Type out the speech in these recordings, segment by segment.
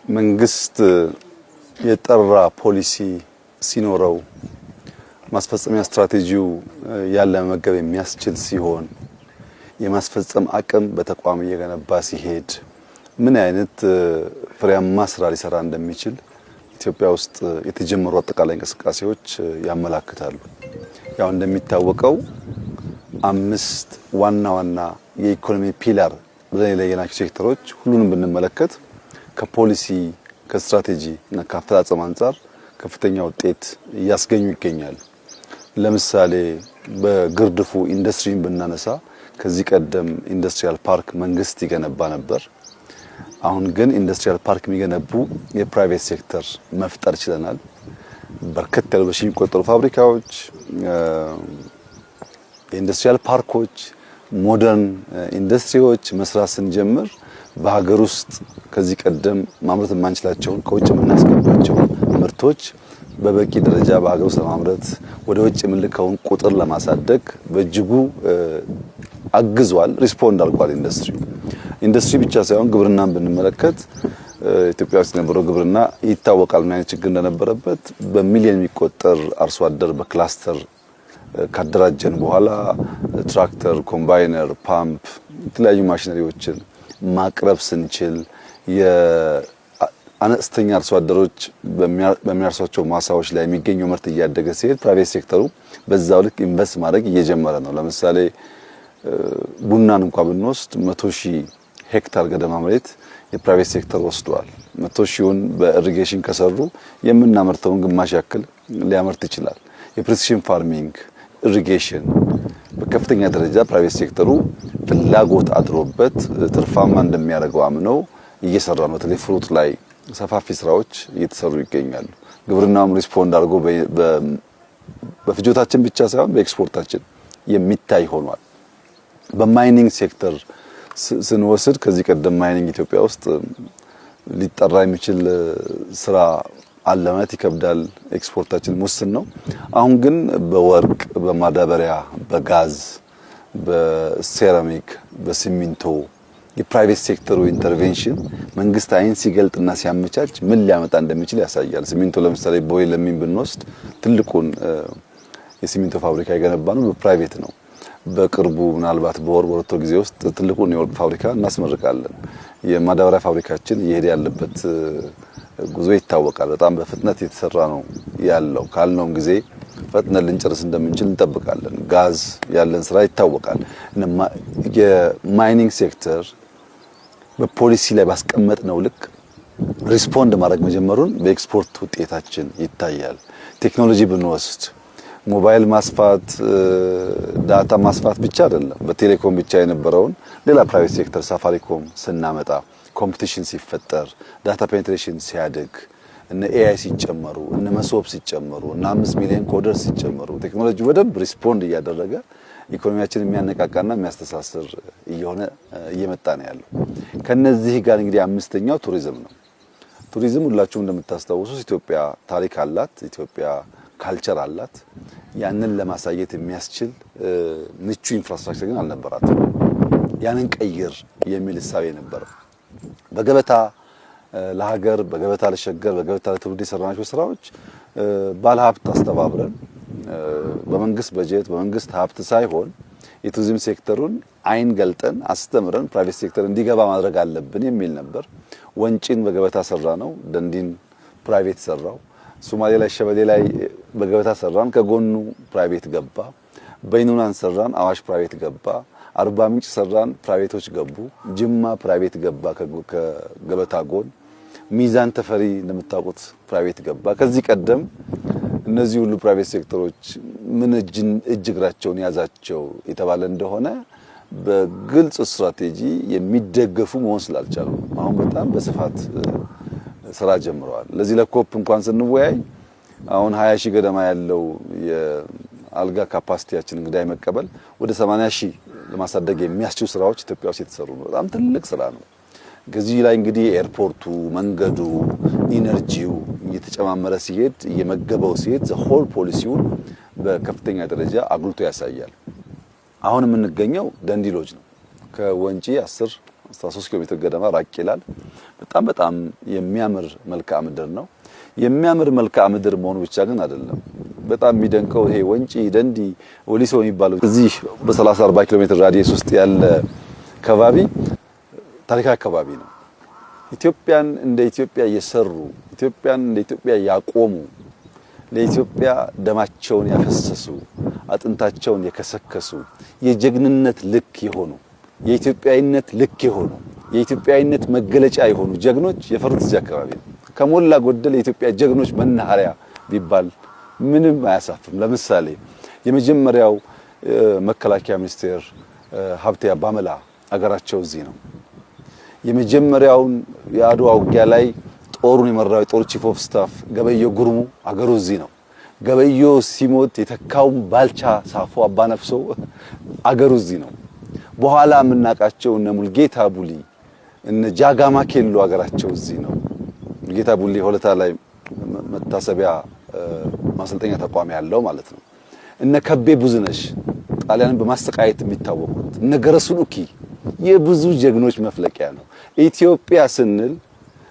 መንግስት የጠራ ፖሊሲ ሲኖረው ማስፈጸሚያ ስትራቴጂው ያለ መገብ የሚያስችል ሲሆን የማስፈጸም አቅም በተቋም እየገነባ ሲሄድ ምን አይነት ፍሬያማ ስራ ሊሰራ እንደሚችል ኢትዮጵያ ውስጥ የተጀመሩ አጠቃላይ እንቅስቃሴዎች ያመላክታሉ። ያው እንደሚታወቀው 5 ዋና የኢኮኖሚ ፒላር ብለን የለየናቸው ሴክተሮች ሁሉንም ብንመለከት ከፖሊሲ ከስትራቴጂ እና ከአፈጻጸም አንፃር ከፍተኛ ውጤት እያስገኙ ይገኛሉ። ለምሳሌ በግርድፉ ኢንዱስትሪን ብናነሳ ከዚህ ቀደም ኢንዱስትሪያል ፓርክ መንግስት ይገነባ ነበር። አሁን ግን ኢንዱስትሪያል ፓርክ የሚገነቡ የፕራይቬት ሴክተር መፍጠር ችለናል። በርከት ያሉ በሺህ የሚቆጠሩ ፋብሪካዎች፣ የኢንዱስትሪያል ፓርኮች፣ ሞደርን ኢንዱስትሪዎች መስራት ስንጀምር በሀገር ውስጥ ከዚህ ቀደም ማምረት የማንችላቸውን ከውጭ የምናስገባቸው ምርቶች በበቂ ደረጃ በሀገር ውስጥ ለማምረት ወደ ውጭ የምንልከውን ቁጥር ለማሳደግ በእጅጉ አግዟል። ሪስፖንድ አድርጓል። ኢንዱስትሪ ብቻ ሳይሆን ግብርናን ብንመለከት ኢትዮጵያ ውስጥ የነበረው ግብርና ይታወቃል ምን አይነት ችግር እንደነበረበት። በሚሊዮን የሚቆጠር አርሶ አደር በክላስተር ካደራጀን በኋላ ትራክተር፣ ኮምባይነር፣ ፓምፕ የተለያዩ ማሽነሪዎችን ማቅረብ ስንችል የአነስተኛ አርሶ አደሮች በሚያርሷቸው ማሳዎች ላይ የሚገኘው ምርት እያደገ ሲሄድ ፕራይቬት ሴክተሩ በዛው ልክ ኢንቨስት ማድረግ እየጀመረ ነው። ለምሳሌ ቡናን እንኳን ብንወስድ 100,000 ሄክታር ገደማ መሬት የፕራይቬት ሴክተር ወስዷል። 100,000ውን በኢሪጌሽን ከሰሩ የምናመርተውን ግማሽ ያክል ሊያመርት ይችላል። የፕሪሲሽን ፋርሚንግ፣ ኢሪጌሽን በከፍተኛ ደረጃ ፕራይቬት ሴክተሩ ፍላጎት አድሮበት ትርፋማ እንደሚያደርገው አምነው እየሰራ ነው። በተለይ ፍሩት ላይ ሰፋፊ ስራዎች እየተሰሩ ይገኛሉ። ግብርናውም ሪስፖንድ አድርጎ በፍጆታችን ብቻ ሳይሆን በኤክስፖርታችን የሚታይ ሆኗል። በማይኒንግ ሴክተር ስንወስድ ከዚህ ቀደም ማይኒንግ ኢትዮጵያ ውስጥ ሊጠራ የሚችል ስራ አለ ማለት ይከብዳል። ኤክስፖርታችን ውስን ነው። አሁን ግን በወርቅ፣ በማዳበሪያ፣ በጋዝ፣ በሴራሚክ፣ በሲሚንቶ የፕራይቬት ሴክተሩ ኢንተርቬንሽን መንግስት አይን ሲገልጥና ሲያመቻች ምን ሊያመጣ እንደሚችል ያሳያል። ሲሚንቶ ለምሳሌ ቦይ ለሚን ብንወስድ ትልቁን የሲሚንቶ ፋብሪካ የገነባ ነው በፕራይቬት ነው። በቅርቡ ምናልባት በወር በሁለት ጊዜ ውስጥ ትልቁን የወርቅ ፋብሪካ እናስመርቃለን። የማዳበሪያ ፋብሪካችን እየሄደ ያለበት ጉዞ ይታወቃል። በጣም በፍጥነት የተሰራ ነው ያለው። ካልነውም ጊዜ ፈጥነን ልንጨርስ እንደምንችል እንጠብቃለን። ጋዝ ያለን ስራ ይታወቃል። የማይኒንግ ሴክተር በፖሊሲ ላይ ባስቀመጥነው ልክ ሪስፖንድ ማድረግ መጀመሩን በኤክስፖርት ውጤታችን ይታያል። ቴክኖሎጂ ብንወስድ ሞባይል ማስፋት፣ ዳታ ማስፋት ብቻ አይደለም። በቴሌኮም ብቻ የነበረውን ሌላ ፕራይቬት ሴክተር ሳፋሪኮም ስናመጣ ኮምፒቲሽን ሲፈጠር ዳታ ፔኔትሬሽን ሲያድግ እነ ኤአይ ሲጨመሩ እነ መሶብ ሲጨመሩ እነ 5 ሚሊዮን ኮደር ሲጨመሩ ቴክኖሎጂ በደንብ ሪስፖንድ እያደረገ ኢኮኖሚያችን የሚያነቃቃና የሚያስተሳስር እየመጣ ነው ያለው። ከነዚህ ጋር እንግዲህ አምስተኛው ቱሪዝም ነው። ቱሪዝም ሁላችሁም እንደምታስታውሱት ኢትዮጵያ ታሪክ አላት። ኢትዮጵያ ካልቸር አላት። ያንን ለማሳየት የሚያስችል ምቹ ኢንፍራስትራክቸር ግን አልነበራትም። ያንን ቀይር የሚል እሳቤ ነበር። በገበታ ለሀገር፣ በገበታ ለሸገር፣ በገበታ ለትውልድ የሰራናቸው ስራዎች ባለሀብት አስተባብረን በመንግስት በጀት በመንግስት ሀብት ሳይሆን የቱሪዝም ሴክተሩን አይን ገልጠን አስተምረን ፕራይቬት ሴክተር እንዲገባ ማድረግ አለብን የሚል ነበር። ወንጪን በገበታ ሰራ ነው። ደንዲን ፕራይቬት ሰራው። ሶማሌ ላይ ሸበሌ ላይ በገበታ ሰራን፣ ከጎኑ ፕራይቬት ገባ። በይኑናን ሰራን፣ አዋሽ ፕራይቬት ገባ። አርባ ምንጭ ሰራን፣ ፕራይቬቶች ገቡ። ጅማ ፕራይቬት ገባ ከገበታ ጎን። ሚዛን ተፈሪ እንደምታውቁት ፕራይቬት ገባ። ከዚህ ቀደም እነዚህ ሁሉ ፕራይቬት ሴክተሮች ምን እጅ እግራቸውን ያዛቸው የተባለ እንደሆነ በግልጽ ስትራቴጂ የሚደገፉ መሆን ስላልቻሉ አሁን በጣም በስፋት ስራ ጀምረዋል። ለዚህ ለኮፕ እንኳን ስንወያይ አሁን 20,000 ገደማ ያለው የአልጋ ካፓሲቲያችን እንግዳይ መቀበል ወደ 80,000 ለማሳደግ የሚያስችሉ ስራዎች ኢትዮጵያ ውስጥ የተሰሩ ነው። በጣም ትልቅ ስራ ነው። ከዚህ ላይ እንግዲህ ኤርፖርቱ፣ መንገዱ፣ ኢነርጂው እየተጨማመረ ሲሄድ እየመገበው ሲሄድ ዘሆል ፖሊሲውን በከፍተኛ ደረጃ አጉልቶ ያሳያል። አሁን የምንገኘው ደንዲ ሎጅ ነው። ከወንጪ 10 13 ኪሎ ሜትር ገደማ ራቅ ይላል። በጣም የሚያምር መልክዓ ምድር ነው። የሚያምር መልክዓ ምድር መሆኑ ብቻ ግን አይደለም። በጣም የሚደንቀው ይሄ ወንጪ፣ ደንዲ፣ ወሊሶ የሚባለው እዚህ በ30 40 ኪሎ ሜትር ራዲየስ ውስጥ ያለ ከባቢ ታሪካዊ አካባቢ ነው። ኢትዮጵያን እንደ ኢትዮጵያ የሰሩ ኢትዮጵያን እንደ ኢትዮጵያ ያቆሙ ለኢትዮጵያ ደማቸውን ያፈሰሱ አጥንታቸውን የከሰከሱ የጀግንነት ልክ የሆኑ የኢትዮጵያዊነት ልክ የሆኑ የኢትዮጵያዊነት መገለጫ የሆኑ ጀግኖች የፈሩት እዚህ አካባቢ ነው። ከሞላ ጎደል የኢትዮጵያ ጀግኖች መናኸሪያ ቢባል ምንም አያሳፍርም። ለምሳሌ የመጀመሪያው መከላከያ ሚኒስቴር ሀብቴ አባመላ አገራቸው እዚህ ነው። የመጀመሪያውን የአድዋ ውጊያ ላይ ጦሩን የመራው የጦር ቺፍ ኦፍ ስታፍ ገበየሁ ጉርሙ አገሩ እዚህ ነው። ገበየሁ ሲሞት የተካውን ባልቻ ሳፎ አባነፍሶ አገሩ እዚህ ነው። በኋላ የምናውቃቸው እነ ሙልጌታ ቡሊ እነ ጃጋማ ኬሎ አገራቸው እዚህ ነው። ሙልጌታ ቡሊ ሆለታ ላይ መታሰቢያ ማሰልጠኛ ተቋም ያለው ማለት ነው። እነ ከቤ ቡዝነሽ ጣሊያንን በማስተቃየት የሚታወቁት እነ ገረሱ ሉኪ የብዙ ጀግኖች መፍለቂያ ነው። ኢትዮጵያ ስንል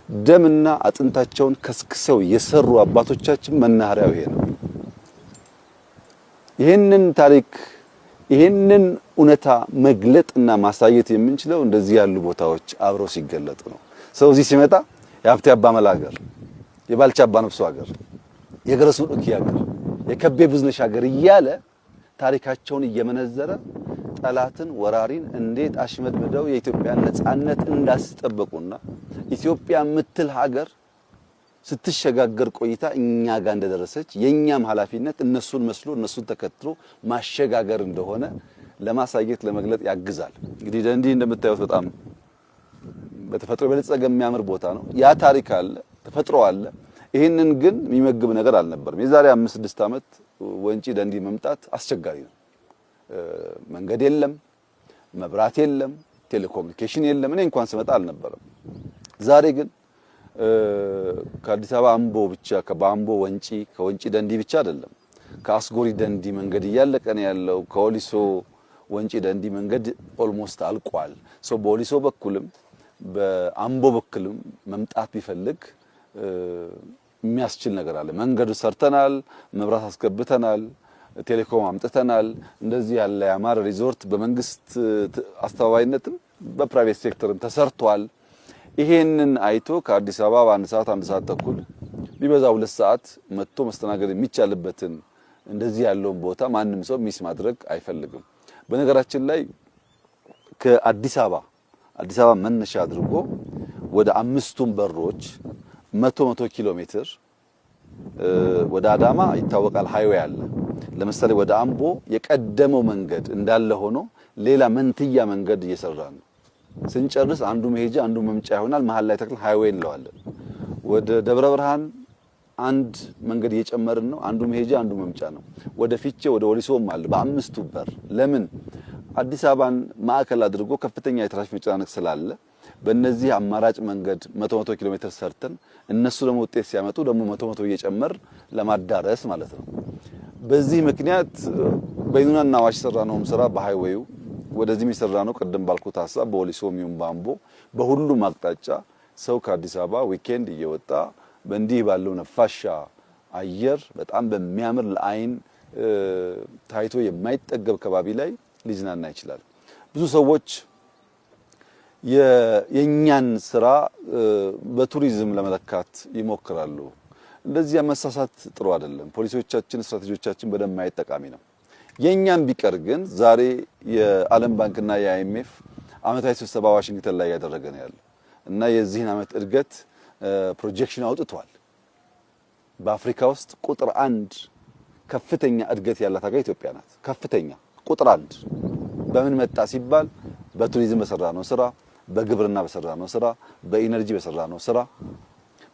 ደምና አጥንታቸውን ከስክሰው የሰሩ አባቶቻችን መናኸሪያው ይሄ ነው። ይሄንን ታሪክ ይሄንን እውነታ መግለጥና ማሳየት የምንችለው እንደዚህ ያሉ ቦታዎች አብረው ሲገለጡ ነው። ሰው እዚህ ሲመጣ የሀብቴ አባመላ ሀገር፣ የባልቻ አባነፍሶ ሀገር፣ የገረሱ ሉኪ ሀገር፣ የከቤ ቡዝነሽ ሀገር እያለ ታሪካቸውን እየመነዘረ ጠላትን ወራሪን እንዴት አሽመድምደው የኢትዮጵያን ነጻነት እንዳስጠበቁና ኢትዮጵያ ምትል ሀገር ስትሸጋገር ቆይታ እኛ ጋር እንደደረሰች የኛም ኃላፊነት እነሱን መስሎ እነሱን ተከትሎ ማሸጋገር እንደሆነ ለማሳየት ለመግለጥ ያግዛል። እንግዲህ ደንዲ እንደምታዩት በጣም በተፈጥሮ በለጸገ የሚያምር ቦታ ነው። ያ ታሪክ አለ፣ ተፈጥሮ አለ። ይሄንን ግን የሚመግብ ነገር አልነበረም። የዛሬ 5-6 ዓመት ወንጪ ደንዲ መምጣት አስቸጋሪ ነው። መንገድ የለም፣ መብራት የለም፣ ቴሌኮሙኒኬሽን የለም። እኔ እንኳን ስመጣ አልነበረም። ዛሬ ግን ከአዲስ አበባ አምቦ ብቻ ከአምቦ ወንጪ ከወንጪ ደንዲ ብቻ አይደለም፣ ከአስጎሪ ደንዲ መንገድ እያለቀ ነው ያለው። ከወሊሶ ወንጪ ደንዲ መንገድ ኦልሞስት አልቋል። ሶ በወሊሶ በኩልም በአምቦ በኩልም መምጣት ቢፈልግ የሚያስችል ነገር አለ። መንገዱ ሰርተናል፣ መብራት አስገብተናል፣ ቴሌኮም አምጥተናል። እንደዚህ ያለ ያማረ ሪዞርት በመንግስት አስተባባሪነትም በፕራይቬት ሴክተርም ተሰርቷል። ይሄንን አይቶ ከአዲስ አበባ በአንድ ሰዓት ተኩል ቢበዛ 2 ሰዓት መጥቶ መስተናገድ የሚቻልበትን እንደዚህ ያለውን ቦታ ማንም ሰው ሚስ ማድረግ አይፈልግም። በነገራችን ላይ ከአዲስ አበባ መነሻ አድርጎ ወደ 5ቱም በሮች 100 ኪሎ ሜትር ወደ አዳማ ይታወቃል ሃይዌይ አለ። ለምሳሌ ወደ አምቦ የቀደመው መንገድ እንዳለ ሆኖ ሌላ መንትያ መንገድ እየሰራ ነው። ስንጨርስ አንዱ መሄጃ አንዱ መምጫ ይሆናል። መሃል ላይ ተክል ሃይዌይ እንለዋለን። ወደ ደብረ ብርሃን አንድ መንገድ እየጨመርን ነው። አንዱ መሄጃ አንዱ መምጫ ነው። ወደ ፊቼ ወደ ወሊሶም አለ በ5ቱ በር። ለምን አዲስ አበባን ማዕከል አድርጎ ከፍተኛ የትራፊክ መጨናነቅ ስላለ በእነዚህ አማራጭ መንገድ 100 ኪሎ ሜትር ሰርተን እነሱ ደግሞ ውጤት ሲያመጡ ደግሞ 100 እየጨመር ለማዳረስ ማለት ነው። በዚህ ምክንያት በይኑናና አዋሽ ሰራነውም ስራ በሃይዌዩ ወደዚህ የሚሰራ ነው። ቀደም ባልኩት ሐሳብ በወሊሶም ይሁን በአምቦ በሁሉም አቅጣጫ ሰው ከአዲስ አበባ ዊኬንድ እየወጣ በእንዲህ ባለው ነፋሻ አየር በጣም በሚያምር ለአይን ታይቶ የማይጠገብ ከባቢ ላይ ሊዝናና ይችላል። ብዙ ሰዎች የኛን ስራ በቱሪዝም ለመለካት ይሞክራሉ። እንደዚህ መሳሳት ጥሩ አይደለም። ፖሊሲዎቻችን፣ ስትራቴጂዎቻችን በደንብ ማየት ጠቃሚ ነው። የኛም ቢቀር ግን ዛሬ የዓለም ባንክና የአይኤምኤፍ ዓመታዊ ስብሰባ ዋሽንግተን ላይ ያደረገ ነው ያለው እና የዚህን ዓመት እድገት ፕሮጀክሽን አውጥቷል። በአፍሪካ ውስጥ ቁጥር 1 ከፍተኛ እድገት ያላት ሀገር ኢትዮጵያ ናት። ከፍተኛ ቁጥር 1 በምን መጣ ሲባል በቱሪዝም በሰራነው ስራ፣ በግብርና በሰራነው ስራ፣ በኢነርጂ በሰራነው ስራ፣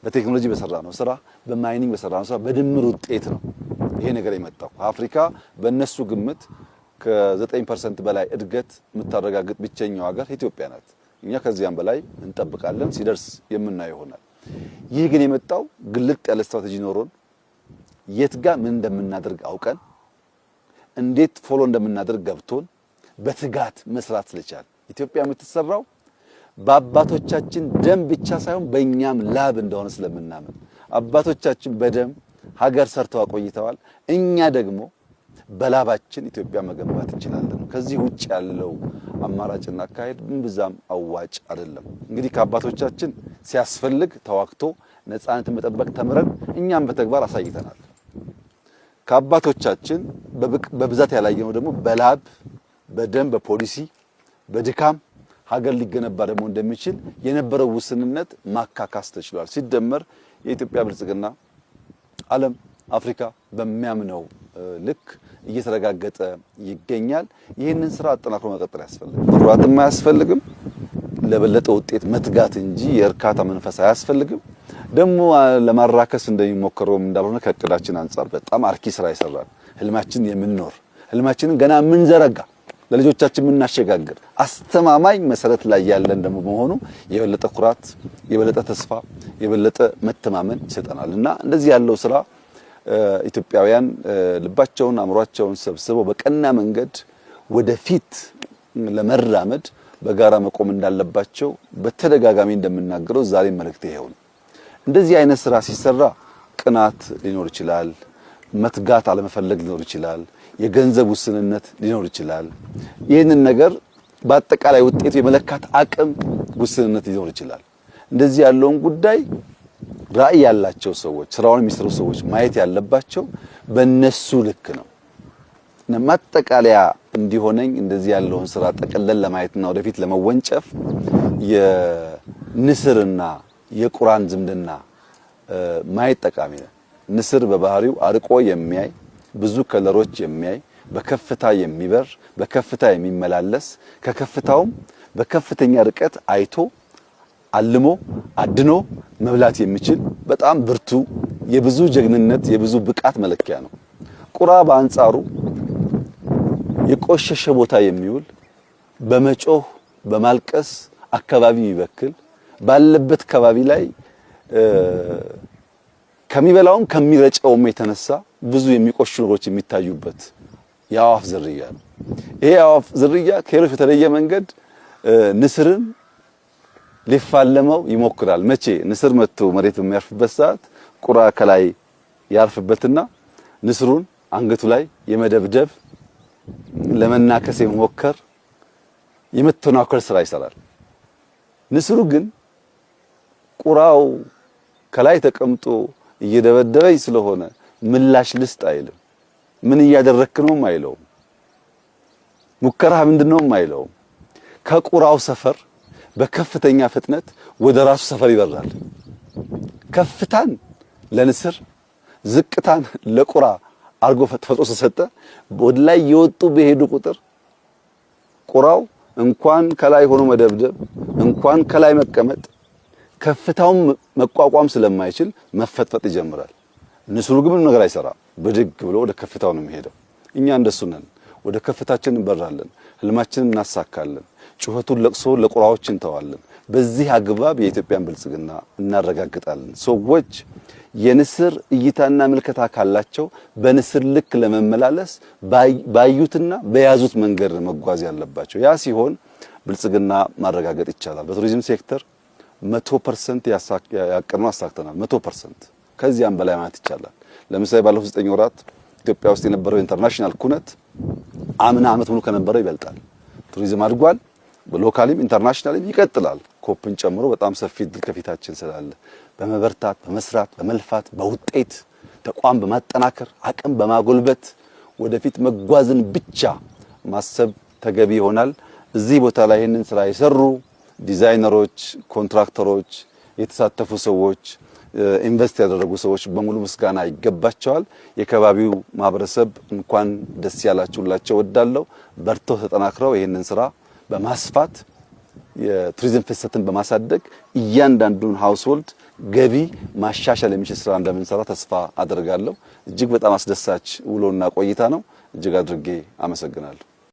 በቴክኖሎጂ በሰራነው ስራ፣ በማይኒንግ በሰራነው ስራ በድምር ውጤት ነው ይሄ ነገር የመጣው። አፍሪካ በእነሱ ግምት ከ9% በላይ እድገት የምታረጋግጥ ብቸኛው ሀገር ኢትዮጵያ ናት። እኛ ከዚያም በላይ እንጠብቃለን፣ ሲደርስ የምናየው ይሆናል። ይህ ግን የመጣው ግልጥ ያለ ስትራቴጂ ኖሮን የት ጋር ምን እንደምናደርግ አውቀን እንዴት ፎሎ እንደምናደርግ ገብቶን በትጋት መስራት ስለቻል ኢትዮጵያ የምትሰራው በአባቶቻችን ደም ብቻ ሳይሆን በእኛም ላብ እንደሆነ ስለምናምን አባቶቻችን በደም ሀገር ሰርተው አቆይተዋል። እኛ ደግሞ በላባችን ኢትዮጵያ መገንባት እንችላለን። ከዚህ ውጭ ያለው አማራጭና አካሄድ ብዛም አዋጭ አይደለም። እንግዲህ ከአባቶቻችን ሲያስፈልግ ተዋክቶ ነፃነትን መጠበቅ ተምረን እኛም በተግባር አሳይተናል። ከአባቶቻችን በብዛት ያላየነው ደግሞ በላብ በደም በፖሊሲ በድካም ሀገር ሊገነባ ደግሞ እንደሚችል የነበረው ውስንነት ማካካስ ተችሏል። ሲደመር የኢትዮጵያ ብልጽግና ዓለም አፍሪካ በሚያምነው ልክ እየተረጋገጠ ይገኛል። ይህንን ስራ አጠናክሮ መቀጠል ያስፈልጋል። መሯጥም አያስፈልግም፣ ለበለጠ ውጤት መትጋት እንጂ የእርካታ መንፈስ አያስፈልግም። ደግሞ ለማራከስ እንደሚሞከረውም እንዳልሆነ ከእቅዳችን አንጻር በጣም አርኪ ስራ ይሰራል። ህልማችን የምንኖር ህልማችንን ገና የምንዘረጋ ለልጆቻችን የምናሸጋግር አስተማማኝ መሰረት ላይ ያለን ደግሞ መሆኑ የበለጠ ኩራት፣ የበለጠ ተስፋ፣ የበለጠ መተማመን ይሰጠናልና እንደዚህ ያለው ስራ ኢትዮጵያውያን ልባቸውን አእምሯቸውን ሰብስበው በቀና መንገድ ወደፊት ለመራመድ በጋራ መቆም እንዳለባቸው በተደጋጋሚ እንደምናገረው ዛሬ መልእክት ይሄው ነው። እንደዚህ አይነት ስራ ሲሰራ ቅናት ሊኖር ይችላል፣ መትጋት አለመፈለግ ሊኖር ይችላል፣ የገንዘብ ውስንነት ሊኖር ይችላል። ይህንን ነገር በአጠቃላይ ውጤቱ የመለካት አቅም ውስንነት ሊኖር ይችላል። እንደዚህ ያለውን ጉዳይ ራዕይ ያላቸው ሰዎች ስራውን የሚሰሩ ሰዎች ማየት ያለባቸው በእነሱ ልክ ነው። ማጠቃለያ እንዲሆነኝ እንደዚህ ያለውን ስራ ጠቅለል ለማየትና ወደፊት ለመወንጨፍ የንስርና የቁራን ዝምድና ማየት ጠቃሚ ነው። ንስር በባህሪው አርቆ የሚያይ ብዙ ከለሮች የሚያይ በከፍታ የሚበር በከፍታ የሚመላለስ ከከፍታውም በከፍተኛ ርቀት አይቶ አልሞ አድኖ መብላት የሚችል በጣም ብርቱ የብዙ ጀግንነት የብዙ ብቃት መለኪያ ነው። ቁራ በአንጻሩ የቆሸሸ ቦታ የሚውል በመጮህ በማልቀስ አካባቢ ይበክል ባለበት አካባቢ ላይ ከሚበላውም ከሚረጨውም የተነሳ ብዙ የሚቆሹ ነገሮች የሚታዩበት የአዋፍ ዝርያ ነው። ይሄ የአዋፍ ዝርያ ከሌሎች በተለየ መንገድ ንስርን ሊፋለመው ይሞክራል። መቼ ንስር መጥቶ መሬት በሚያርፍበት ሰዓት ቁራ ከላይ ያርፍበትና ንስሩን አንገቱ ላይ የመደብደብ ለመናከስ የመሞከር የመተናኮል ስራ ይሰራል። ንስሩ ግን ቁራው ከላይ ተቀምጦ እየደበደበኝ ስለሆነ ምላሽ ልስጥ አይልም። ምን እያደረክ ነውም አይለውም። ሙከራህ ምንድነውም አይለውም። ከቁራው ሰፈር በከፍተኛ ፍጥነት ወደ ራሱ ሰፈር ይበራል። ከፍታን ለንስር ዝቅታን ለቁራ አርጎ ፈጥሮ ሰጠ። ወደ ላይ የወጡ በሄዱ ቁጥር ቁራው እንኳን ከላይ ሆኖ መደብደብ እንኳን ከላይ መቀመጥ ከፍታውን መቋቋም ስለማይችል መፈጥፈጥ ይጀምራል። ንስሩ ግን ምንም ነገር አይሰራም። ብድግ ብሎ ወደ ከፍታው ነው የሚሄደው። እኛ እንደሱ ነን። ወደ ከፍታችን እንበራለን፣ ህልማችንን እናሳካለን፣ ጩኸቱን ለቅሶ ለቁራዎች እንተዋለን። በዚህ አግባብ የኢትዮጵያን ብልጽግና እናረጋግጣለን። ሰዎች የንስር እይታና ምልከታ ካላቸው በንስር ልክ ለመመላለስ ባዩትና በያዙት መንገድ መጓዝ ያለባቸው። ያ ሲሆን ብልጽግና ማረጋገጥ ይቻላል። በቱሪዝም ሴክተር 100% ያቀርነው አሳክተናል። 100% ከዚያም በላይ ማለት ይቻላል። ለምሳሌ ባለፉት 9 ወራት ኢትዮጵያ ውስጥ የነበረው ኢንተርናሽናል ኩነት አምና ዓመት ሙሉ ከነበረው ይበልጣል። ቱሪዝም አድጓል። በሎካሊም ኢንተርናሽናልም ይቀጥላል። ኮፕን ጨምሮ በጣም ሰፊ ድል ከፊታችን ስላለ በመበርታት በመስራት በመልፋት በውጤት ተቋም በማጠናከር አቅም በማጎልበት ወደፊት መጓዝን ብቻ ማሰብ ተገቢ ይሆናል። እዚህ ቦታ ላይ ይህንን ስራ የሰሩ ዲዛይነሮች፣ ኮንትራክተሮች፣ የተሳተፉ ሰዎች፣ ኢንቨስት ያደረጉ ሰዎች በሙሉ ምስጋና ይገባቸዋል። የከባቢው ማህበረሰብ እንኳን ደስ ያላችሁላቸው ወዳለው በርተው ተጠናክረው ይህንን ስራ በማስፋት የቱሪዝም ፍሰትን በማሳደግ እያንዳንዱን ሃውስሆልድ ገቢ ማሻሻል የሚችል ስራ እንደምንሰራ ተስፋ አደርጋለሁ። እጅግ በጣም አስደሳች ውሎና ቆይታ ነው። እጅግ አድርጌ አመሰግናለሁ።